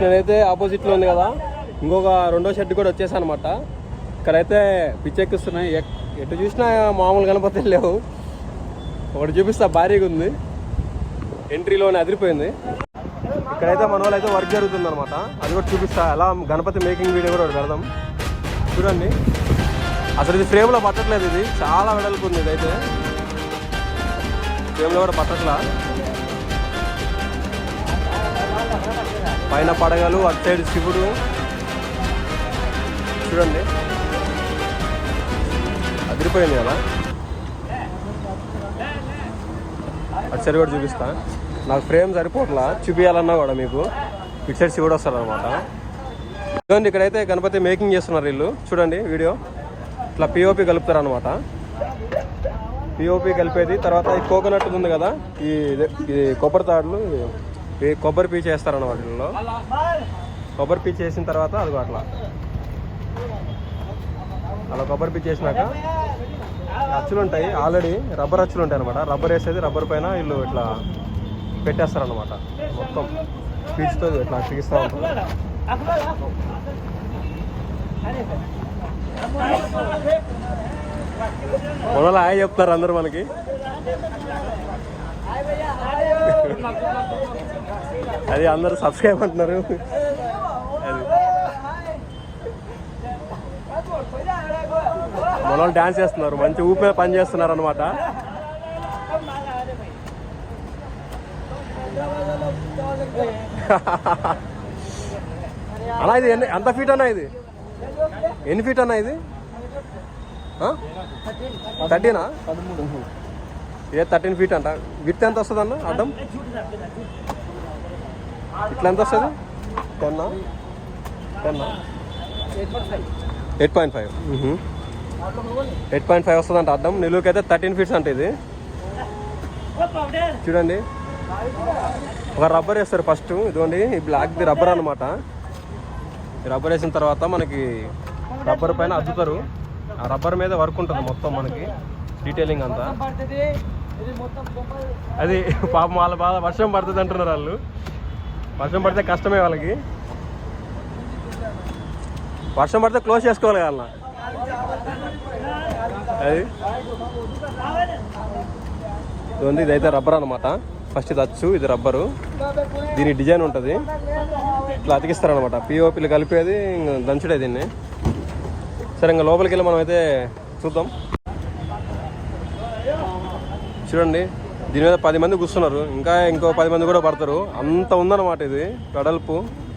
నేనైతే ఆపోజిట్లో ఉంది కదా, ఇంకొక రెండో షెడ్ కూడా వచ్చేసా అనమాట. ఇక్కడైతే పిచ్చెక్కిస్తున్నాయి, ఎటు చూసినా మామూలు గణపతులు లేవు. ఒకటి చూపిస్తా, భారీగా ఉంది, ఎంట్రీలోనే అదిరిపోయింది. ఇక్కడైతే మన వాళ్ళు అయితే వర్క్ జరుగుతుంది అనమాట, అది కూడా చూపిస్తా. ఎలా గణపతి మేకింగ్ వీడియో కూడా ఒకటి పెడదాం చూడండి. అసలు ఇది ఫ్రేమ్లో పట్టట్లేదు, ఇది చాలా వెడల్పు ఉంది. ఇదైతే ఫ్రేమ్లో కూడా పట్టట్లా. పైన పడగలు, అటు సైడ్ శివుడు చూడండి, అదిరిపోయింది కదా. అటు సైడ్ కూడా చూపిస్తా. నాకు ఫ్రేమ్ సరిపోట్లా, చూపించాలన్నా కూడా మీకు ఇటు సైడ్ శివుడు వస్తారు అనమాట. చూడండి ఇక్కడైతే గణపతి మేకింగ్ చేస్తున్నారు వీళ్ళు, చూడండి వీడియో. ఇట్లా పిఓపి కలుపుతారు అనమాట. పిఓపి కలిపేది తర్వాత ఈ కోకోనట్ ఉంది కదా, ఇది కొబ్బరి తాడులు, ఈ కొబ్బరి పీచు వేస్తారన్నమాట వీళ్ళు. కొబ్బరి పీచు వేసిన తర్వాత అది అలా కొబ్బరి పీచు వేసినాక అచ్చులు ఉంటాయి, ఆల్రెడీ రబ్బర్ అచ్చులు ఉంటాయి అనమాట. రబ్బర్ వేసేది, రబ్బర్ పైన వీళ్ళు ఇట్లా పెట్టేస్తారన్నమాట. మొత్తం పీచుతో ఇట్లా తిగిస్తూ ఉంటారు. మొదలు హాయ్ చెప్తారు అందరు మనకి. అది అందరు సబ్స్క్రైబ్ అంటున్నారు. అది మన వాళ్ళు డాన్స్ చేస్తున్నారు, మంచి ఊపి మీద పని చేస్తున్నారు అనమాట. అన్నా ఇది ఎంత ఫీట్ అన్నా, ఇది ఎన్ని ఫీట్ అన్నా? ఇది 13 ఇదే 13 ఫీట్ అంట. విత్ ఎంత వస్తుంది అన్న అడ్డం? ఇట్లా ఎంత వస్తుంది? 8.5 8.5 వస్తుంది అంట అడ్డం. నిలువుకైతే 13 ఫీట్స్ అంటే. ఇది చూడండి, ఒక రబ్బర్ వేస్తారు ఫస్ట్. ఇదిగోండి ఈ బ్లాక్ది రబ్బర్ అనమాట. ఈ రబ్బర్ వేసిన తర్వాత మనకి రబ్బర్ పైన అద్దుతారు. ఆ రబ్బర్ మీద వర్క్ ఉంటుంది మొత్తం మనకి, డీటెయిలింగ్ అంతా. అది పాపం వాళ్ళ బాధ, వర్షం పడుతుంది అంటున్నారు వాళ్ళు. వర్షం పడితే కష్టమే వాళ్ళకి. వర్షం పడితే క్లోజ్ చేసుకోవాలి వాళ్ళ. అది ఇదైతే రబ్బర్ అనమాట. ఫస్ట్ ఇది అచ్చు, ఇది రబ్బరు, దీని డిజైన్ ఉంటుంది. ఇట్లా అతికిస్తారు అనమాట. పిఓపిలు కలిపేది, దంచుడే దీన్ని. సరే ఇంకా లోపలికి వెళ్ళి మనం అయితే చూద్దాం. చూడండి, దీని మీద 10 మంది కూర్చున్నారు, ఇంకా ఇంకో 10 మంది కూడా పడతారు. అంత ఉందన్నమాట. ఇది వెడల్పు,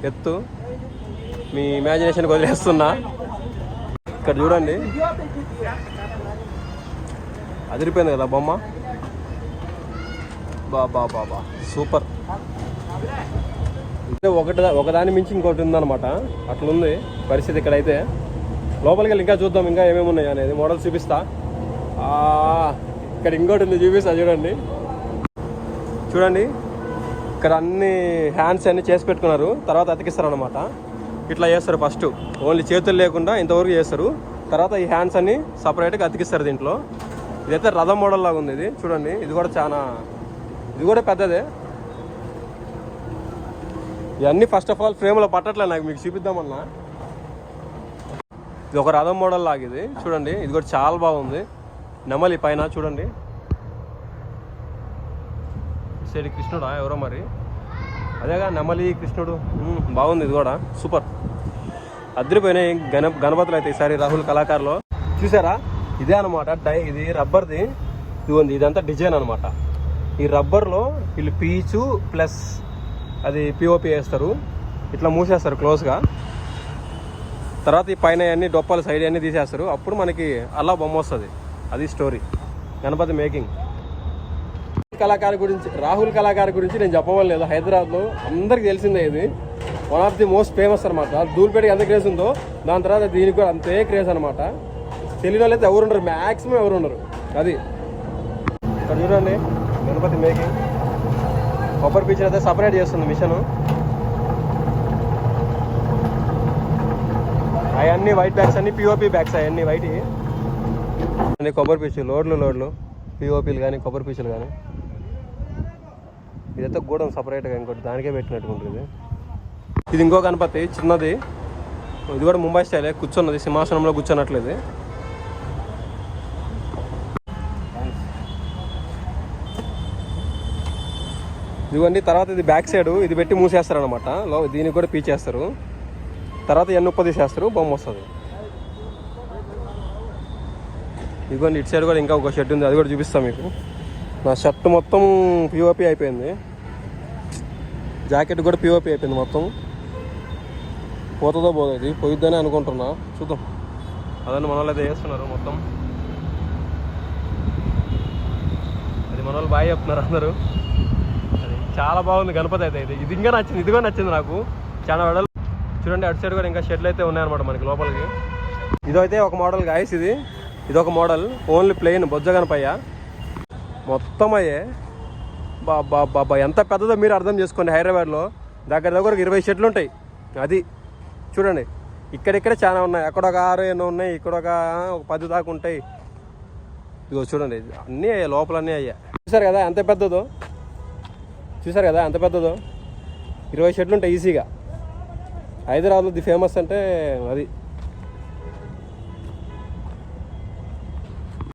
ఎత్తు మీ ఇమాజినేషన్కి వదిలేస్తున్నా. ఇక్కడ చూడండి, అదిరిపోయింది కదా బొమ్మ. బాబా సూపర్. అంటే ఒకదాని మించి ఇంకోటి ఉందన్నమాట. అట్లుంది పరిస్థితి ఇక్కడైతే. లోపలికి వెళ్ళి ఇంకా చూద్దాం, ఇంకా ఏమేమి ఉన్నాయి అనేది మోడల్స్ చూపిస్తా. ఇక్కడ ఇంకోటి ఉంది, చూపిస్తా చూడండి. చూడండి ఇక్కడ అన్ని హ్యాండ్స్ అన్ని చేసి పెట్టుకున్నారు, తర్వాత అతికిస్తారు అనమాట. ఇట్లా చేస్తారు ఫస్ట్, ఓన్లీ చేతులు లేకుండా ఇంతవరకు చేస్తారు. తర్వాత ఈ హ్యాండ్స్ అన్ని సపరేట్గా అతికిస్తారు దీంట్లో. ఇదైతే రథం మోడల్ లాగా ఉంది. ఇది చూడండి, ఇది కూడా పెద్దదే. ఇవన్నీ ఫస్ట్ ఆఫ్ ఆల్ ఫ్రేమ్లో పట్టట్లే, నాకు మీకు చూపిద్దామన్నా. ఇది ఒక రథం మోడల్ లాగిది చూడండి. ఇది కూడా చాలా బాగుంది. నెమలి పైన చూడండి, సైడ్ కృష్ణుడా ఎవరో మరి, అదేగా నెమలి కృష్ణుడు. బాగుంది, ఇది కూడా సూపర్. అదిరిపోయినాయి గణపతులు అయితే ఈసారి రాహుల్ కళాకారులో. చూసారా, ఇదే అనమాట. ఇది రబ్బర్ది, ఇదిగోండి ఇదంతా డిజైన్ అనమాట. ఈ రబ్బర్లో వీళ్ళు పీచు ప్లస్ అది పిఓపి వేస్తారు, ఇట్లా మూసేస్తారు క్లోజ్గా. తర్వాత ఈ పైన అన్ని డొప్పాలు సైడ్ అన్నీ తీసేస్తారు. అప్పుడు మనకి అలా బొమ్మ వస్తుంది. అది స్టోరీ గణపతి మేకింగ్. రాహుల్ కళాకారు గురించి నేను చెప్పవలేదు. హైదరాబాద్లో అందరికి తెలిసిందే, ఇది one of the most famous అనమాట. ధూళిపేటకి ఎంత క్రేజ్ ఉందో దాని తర్వాత దీనికి కూడా అంతే క్రేజ్ అనమాట. తెలియని వాళ్ళు అయితే ఎవరు ఉండరు, మ్యాక్సిమం ఎవరు ఉండరు. అది ఇక్కడ చూడండి గణపతి మేకింగ్. కొబ్బరి పీచర్ అయితే సపరేట్ చేస్తుంది మిషన్. అవన్నీ వైట్ బ్యాగ్స్, అన్ని పిఓపి బ్యాగ్స్, అవన్నీ వైట్. అన్ని కొబ్బరి పీచులు, లోడ్లు పిఓపీలు కానీ కొబ్బరి పీచులు కానీ. ఇదైతే గూడెం సపరేట్గా ఇంకోటి దానికే పెట్టినట్టు ఉంటుంది. ఇది ఇంకో గణపతి చిన్నది, ఇది కూడా ముంబై స్టైలే, కూర్చున్నది సింహాసనంలో కూర్చున్నట్లేదు. ఇదిగోండి. తర్వాత ఇది బ్యాక్ సైడ్ ఇది పెట్టి మూసేస్తారు అనమాట, దీనికి కూడా పీచేస్తారు. తర్వాత ఎన్ని తీసేస్తారు, బొమ్మ వస్తుంది. ఇదిగోండి ఇటు సైడ్ కూడా ఇంకా ఒక షర్ట్ ఉంది, అది కూడా చూపిస్తాను మీకు. నా షర్ట్ మొత్తం పిఓపి అయిపోయింది, జాకెట్ కూడా పిఓపి అయిపోయింది మొత్తం. పోతుందో పోతుంది, పోయిద్దని అనుకుంటున్నా, చూద్దాం. అదని మన వాళ్ళు అయితే వేస్తున్నారు మొత్తం. అది మన వాళ్ళు బాగా చెప్తున్నారు అందరూ. అది చాలా బాగుంది గణపతి అయితే. ఇది ఇంకా నచ్చింది, ఇది కూడా నచ్చింది నాకు చాలా వెడల్. చూడండి అటు సైడ్ కూడా ఇంకా షెడ్లు అయితే ఉన్నాయన్నమాట మనకి లోపలికి. ఇదైతే ఒక మోడల్ గాయస్, ఇది ఒక మోడల్ ఓన్లీ ప్లెయిన్ బొజ్జ గణపయ్య మొత్తం అయ్యే. బాబా ఎంత పెద్దదో మీరు అర్థం చేసుకోండి. హైదరాబాద్లో దగ్గర 20 షెడ్లు ఉంటాయి. అది చూడండి, ఇక్కడిక్కడే చాలా ఉన్నాయి, అక్కడ ఒక 6 ఎన్నో ఉన్నాయి, ఇక్కడ ఒక 10 దాకా ఉంటాయి. ఇదిగో చూడండి అన్నీ అయ్యా, లోపల అన్నీ అయ్యా. చూసారు కదా ఎంత పెద్దదో, 20 షెడ్లు ఉంటాయి ఈజీగా. హైదరాబాద్లో ది ఫేమస్ అంటే అది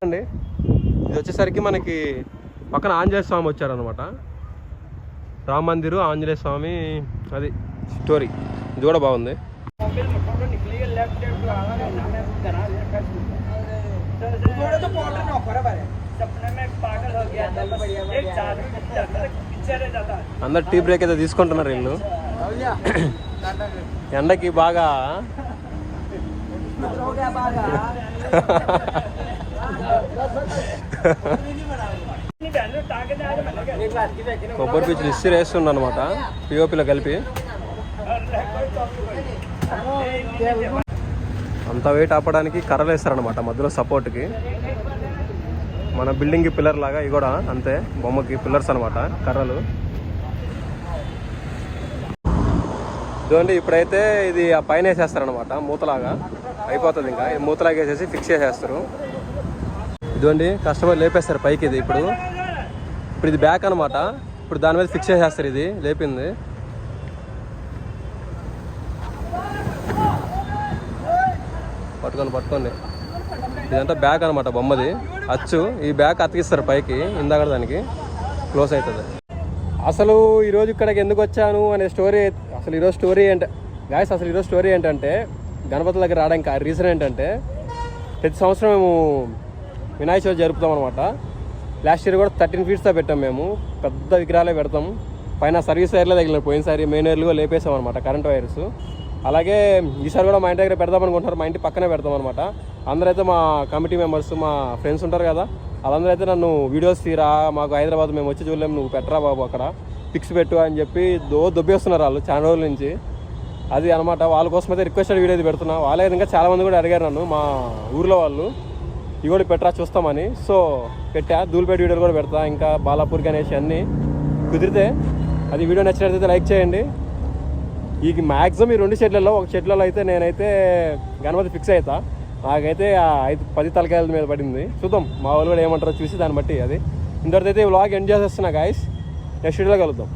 అండి. ఇది వచ్చేసరికి మనకి పక్కన ఆంజనేయ స్వామి వచ్చారనమాట, రామ మందిరు ఆంజనేయ స్వామి, అది స్టోరీ. ఇది కూడా బాగుంది. అందరు టీ బ్రేక్ అయితే తీసుకుంటున్నారు వీళ్ళు, ఎండకి బాగా. కొబ్బరి పీచులు ఇస్త్రీ వేస్తుండ అనమాట పిఓపిలో కలిపి. అంత వెయిట్ ఆపడానికి కర్రలు వేస్తారనమాట మధ్యలో సపోర్ట్కి. మన బిల్డింగ్కి పిల్లర్ లాగా ఇవి కూడా అంతే, బొమ్మకి పిల్లర్స్ అనమాట కర్రలు. ఇదిగోండి ఇప్పుడైతే ఇది ఆ పైన వేసేస్తారనమాట మూతలాగా, అయిపోతుంది. ఇంకా మూతలాగా వేసేసి ఫిక్స్ చేసేస్తారు. ఇదిగోండి కస్టమర్ లేపేస్తారు పైకి. ఇది ఇప్పుడు ఇది బ్యాక్ అనమాట, ఇప్పుడు దాని మీద ఫిక్స్ చేసేస్తారు. ఇది లేపింది. పట్టుకోండి. ఇదంతా బ్యాక్ అనమాట బొమ్మది అచ్చు. ఈ బ్యాక్ అతికిస్తారు పైకి, ఇందాక దానికి క్లోజ్ అవుతుంది. అసలు ఈరోజు ఇక్కడికి ఎందుకు వచ్చాను అనే స్టోరీ, అసలు ఈరోజు స్టోరీ ఏంటంటే గణపతి దగ్గర రావడానికి రీజన్ ఏంటంటే, ప్రతి సంవత్సరం మేము వినాయక చవితి జరుపుతాం అనమాట. లాస్ట్ ఇయర్ కూడా 13 ఫీట్స్తో పెట్టాం మేము, పెద్ద విగ్రహాలే పెడతాం. పైన సర్వీస్ వైర్లే తగిలినాయి, పోయినసారి మెయిన్ వైర్లు లేపేసాం అనమాట, కరెంట్ వైర్స్. అలాగే ఈసారి కూడా మా ఇంటి దగ్గర పెడదాం అనుకుంటున్నారు, మా ఇంటి పక్కనే పెడతాం అనమాట. అందరైతే మా కమిటీ మెంబర్స్, మా ఫ్రెండ్స్ ఉంటారు కదా, వాళ్ళందరూ అయితే నన్ను వీడియోస్ తీరా, మాకు హైదరాబాద్ మేము వచ్చి చూడలేము, నువ్వు పెట్టరా బాబు అక్కడ పిక్స్ పెట్టు అని చెప్పి దొబ్బేస్తున్నారు వాళ్ళు చాలా రోజుల నుంచి. అది అనమాట, వాళ్ళ కోసం అయితే రిక్వెస్టెడ్ వీడియో పెడుతున్నా. వాళ్ళే ఇంకా చాలామంది కూడా అడిగారు నన్ను, మా ఊర్లో వాళ్ళు, ఇవి కూడా పెట్టరా చూస్తామని. సో పెట్టా, ధూళిపేట వీడియోలు కూడా పెడతా, ఇంకా బాలాపూర్ గణేష్ అన్నీ కుదిరితే. అది వీడియో నచ్చినట్లయితే లైక్ చేయండి. ఈ మ్యాక్సిమం ఈ 2 షెడ్లలో, ఒక షెడ్లలో అయితే నేనైతే గణపతి ఫిక్స్ అవుతా. నాకైతే 10 తలకాయల మీద పడింది. చూద్దాం మా వాళ్ళు కూడా ఏమంటారో చూసి దాన్ని బట్టి. అది ఇంతవరకు అయితే వ్లాగ్ ఎండ్ చేసేస్తున్నా గాయస్. నెక్స్ట్ వీడియోలో కలుద్దాం.